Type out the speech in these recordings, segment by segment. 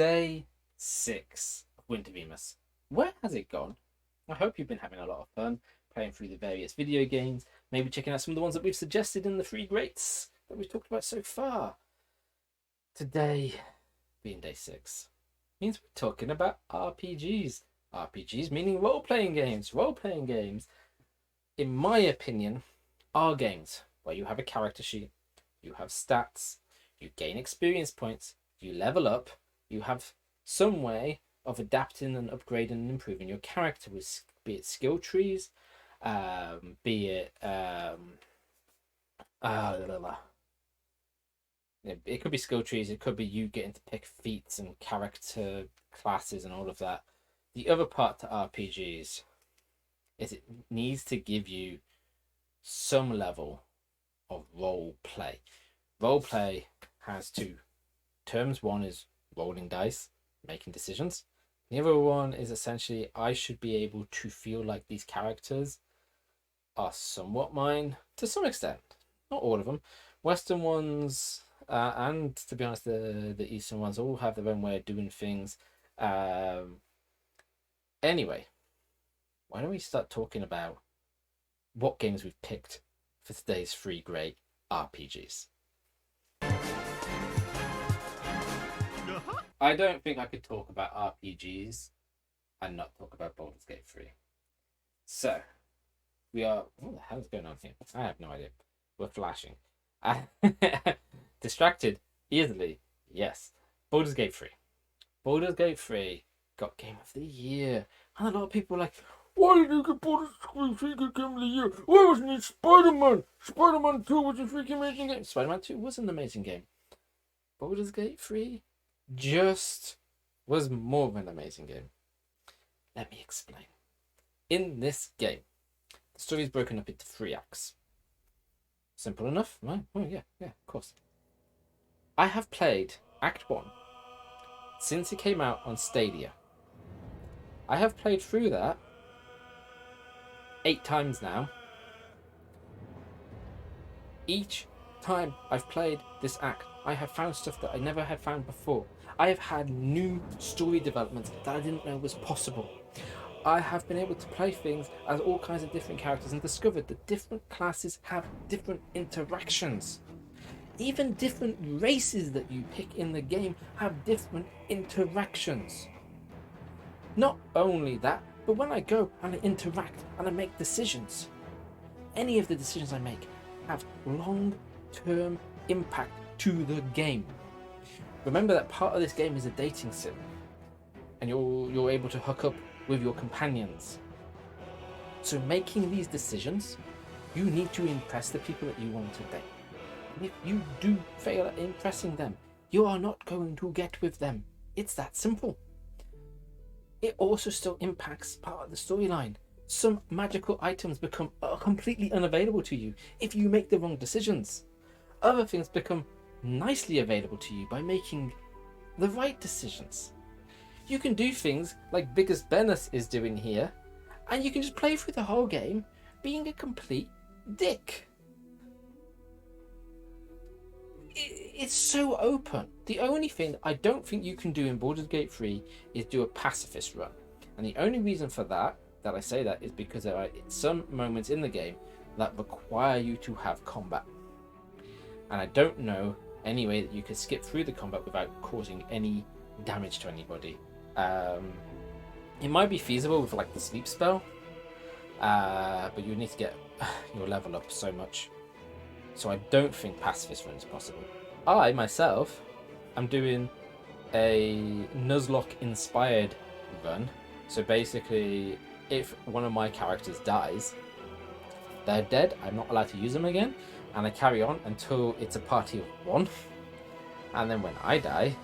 Day 6 of Winter-een-mas. Where has it gone? I hope you've been having a lot of fun playing through the various video games, maybe checking out some of the ones that we've suggested in the free greats that we've talked about so far. Today, being day 6, means we're talking about RPGs. RPGs meaning role-playing games. Role-playing games, in my opinion, are games where you have a character sheet, you have stats, you gain experience points, you level up, you have some way of adapting and upgrading and improving your character, with be it skill trees, be it it could be skill trees, it could be you getting to pick feats and character classes and all of that. The other part to RPGs is it needs to give you some level of role play. Role play has two terms. One is rolling dice, making decisions. The other one is essentially I should be able to feel like these characters are somewhat mine to some extent. Not all of them. Western ones and to be honest the Eastern ones all have their own way of doing things. Anyway, why don't we start talking about what games we've picked for today's free great RPGs. I don't think I could talk about RPGs and not talk about Baldur's Gate 3. So, we are... What the hell is going on here? I have no idea. We're flashing. Distracted easily. Yes. Baldur's Gate 3. Baldur's Gate 3 got Game of the Year. And a lot of people were like, why did you get Baldur's Gate 3 get Game of the Year? Why wasn't it Spider-Man? Spider-Man 2 was a freaking amazing game. Spider-Man 2 was an amazing game. Baldur's Gate 3 just was more of an amazing game. Let me explain. In this game, the story is broken up into 3 acts. Simple enough, right? Oh yeah, of course. I have played Act 1 since it came out on Stadia. I have played through that 8 times now. Each time I've played this act, I have found stuff that I never had found before. I have had new story developments that I didn't know was possible. I have been able to play things as all kinds of different characters and discovered that different classes have different interactions. Even different races that you pick in the game have different interactions. Not only that, but when I go and I interact and I make decisions, any of the decisions I make have long-term impact to the game. Remember that part of this game is a dating sim, and you're able to hook up with your companions. So making these decisions, you need to impress the people that you want to date. And if you do fail at impressing them, you are not going to get with them. It's that simple. It also still impacts part of the storyline. Some magical items become completely unavailable to you if you make the wrong decisions. Other things become nicely available to you by making the right decisions. You can do things like Biggest Bennis is doing here, and you can just play through the whole game being a complete dick. It's so open. The only thing I don't think you can do in Baldur's Gate 3 is do a pacifist run. And the only reason for that I say that is because there are some moments in the game that require you to have combat. And I don't know any way that you could skip through the combat without causing any damage to anybody. It might be feasible with like the sleep spell, but you need to get your level up so much. So I don't think pacifist run is possible. I myself am doing a Nuzlocke inspired run. So basically, if one of my characters dies, they're dead. I'm not allowed to use them again, and I carry on until it's a party of 1. And then when I die,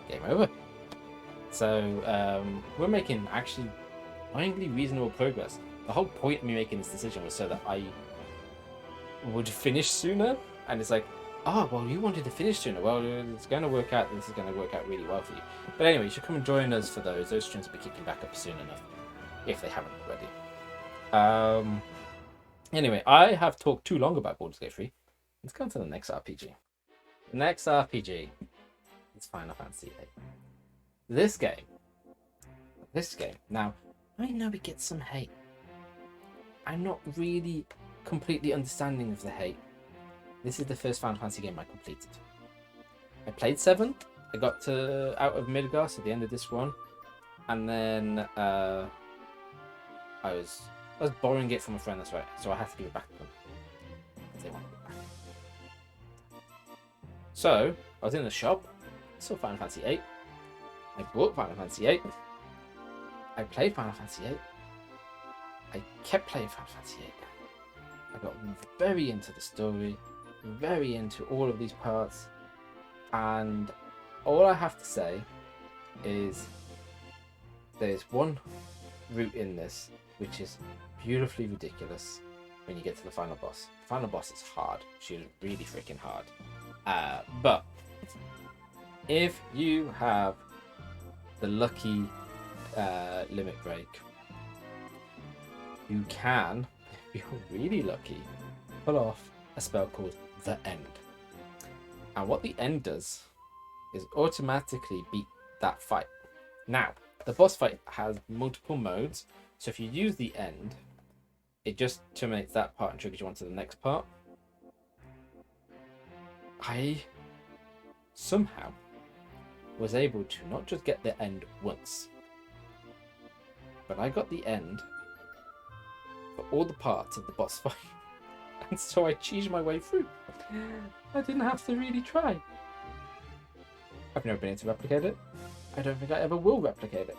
game over. So we're making actually mindly reasonable progress. The whole point of me making this decision was so that I would finish sooner, and it's like, oh well, you wanted to finish sooner, well it's going to work out, this is going to work out really well for you. But anyway, you should come and join us for those streams will be kicking back up soon enough if they haven't already. Anyway, I have talked too long about Baldur's Gate 3. Let's go on to the next RPG. The next RPG is it's Final Fantasy VIII. This game, now, I know it gets some hate. I'm not really completely understanding of the hate. This is the first Final Fantasy game I completed. I played 7. I got to out of Midgard at the end of this one, and then I was borrowing it from a friend. That's right, so I had to give it back to them. They wanted it back. So I was in the shop, saw Final Fantasy VIII. I bought Final Fantasy VIII. I played Final Fantasy VIII. I kept playing Final Fantasy VIII. I got very into the story, very into all of these parts, and all I have to say is there's one route in this which is beautifully ridiculous when you get to the final boss. The final boss is hard. She's really freaking hard. But if you have the lucky limit break, you can, if you're really lucky, pull off a spell called the End. And what the End does is automatically beat that fight. Now, the boss fight has multiple modes, so if you use the End, it just terminates that part and triggers you on to the next part. I somehow was able to not just get the End once, but I got the End for all the parts of the boss fight. And so I cheesed my way through. I didn't have to really try. I've never been able to replicate it. I don't think I ever will replicate it.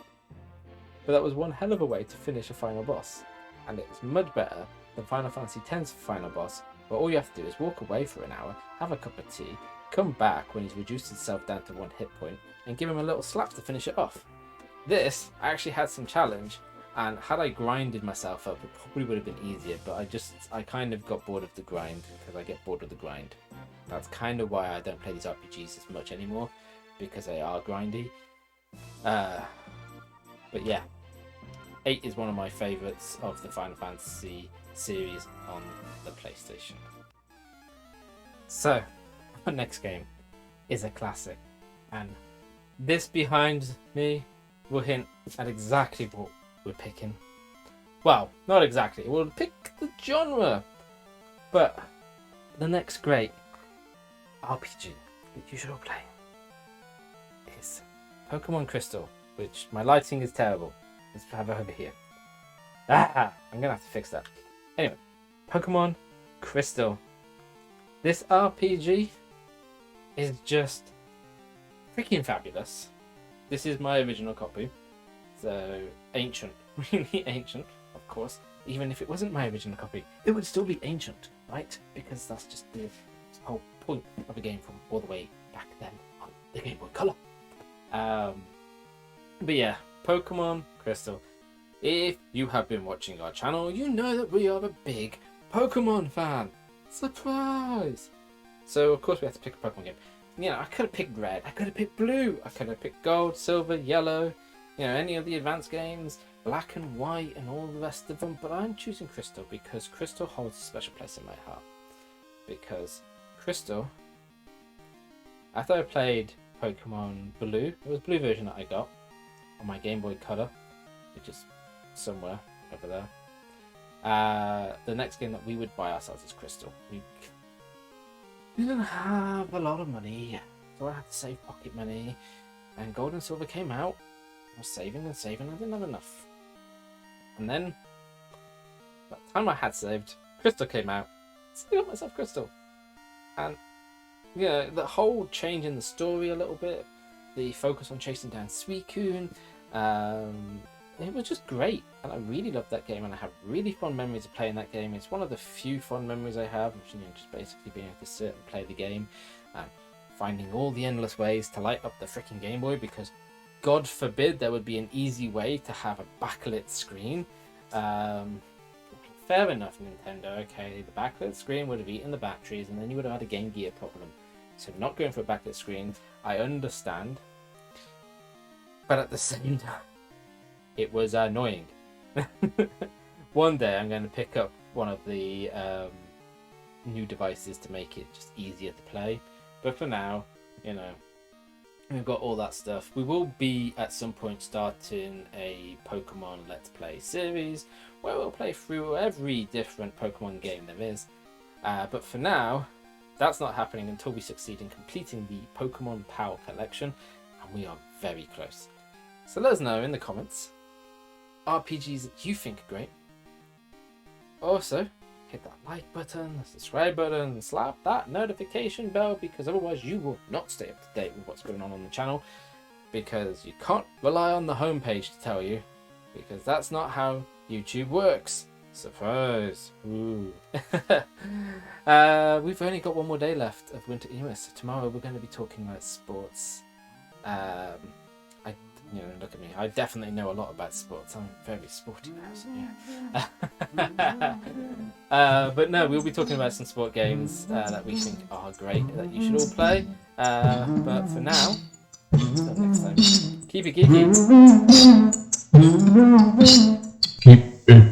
But that was one hell of a way to finish a final boss. And it's much better than Final Fantasy X's final boss, where all you have to do is walk away for an hour, have a cup of tea, come back when he's reduced himself down to 1 hit point, and give him a little slap to finish it off. This, I actually had some challenge, and had I grinded myself up, it probably would have been easier, but I kind of got bored of the grind, because I get bored of the grind. That's kind of why I don't play these RPGs as much anymore, because they are grindy. But yeah, 8 is one of my favourites of the Final Fantasy series on the PlayStation. So, our next game is a classic, and this behind me will hint at exactly what we're picking. Well, not exactly, we'll pick the genre, but the next great RPG that you should all play is Pokemon Crystal, which my lighting is terrible. Let's have it over here. I'm gonna have to fix that. Anyway, Pokemon Crystal. This RPG is just freaking fabulous. This is my original copy. So ancient, really ancient, of course. Even if it wasn't my original copy, it would still be ancient, right? Because that's just the whole point of a game from all the way back then on the Game Boy Color. But yeah, Pokemon Crystal. If you have been watching our channel, you know that we are a big Pokemon fan. Surprise! So of course we have to pick a Pokemon game. You know, I could have picked red, I could have picked blue, I could have picked gold, silver, yellow, you know, any of the advanced games, black and white and all the rest of them, but I'm choosing Crystal because Crystal holds a special place in my heart. Because Crystal, after I played Pokemon Blue, it was Blue version that I got on my Game Boy Color, which is somewhere over there. The next game that we would buy ourselves is Crystal. We didn't have a lot of money, so I had to save pocket money, and Gold and Silver came out. I was saving and saving, I didn't have enough. And then, by the time I had saved, Crystal came out, so I got myself Crystal. And, you know, the whole change in the story a little bit, the focus on chasing down Suicune, it was just great, and I really loved that game, and I have really fond memories of playing that game. It's one of the few fond memories I have, which, you know, just basically being able to sit and play the game, and finding all the endless ways to light up the freaking Game Boy, because God forbid there would be an easy way to have a backlit screen. Fair enough, Nintendo, okay, the backlit screen would have eaten the batteries, and then you would have had a Game Gear problem. So not going for a backlit screen, I understand, but at the same time, it was annoying. One day I'm going to pick up one of the new devices to make it just easier to play. But for now, you know, We've got all that stuff. We will be at some point starting a Pokemon Let's Play series where we'll play through every different Pokemon game there is. But for now, that's not happening until we succeed in completing the Pokemon Power Collection, and we are very close. So let us know in the comments RPGs that you think are great. Also, hit that like button, the subscribe button, slap that notification bell, because otherwise you will not stay up to date with what's going on the channel, because you can't rely on the homepage to tell you, because that's not how YouTube works. Surprise! Ooh. We've only got one more day left of Winter-een-mas, so tomorrow we're going to be talking about sports. Look at me. I definitely know a lot about sports. I'm a very sporty person, yeah. But no, we'll be talking about some sport games that we think are great, that you should all play. But for now, until next time, keep it geeky. Keep it geeky.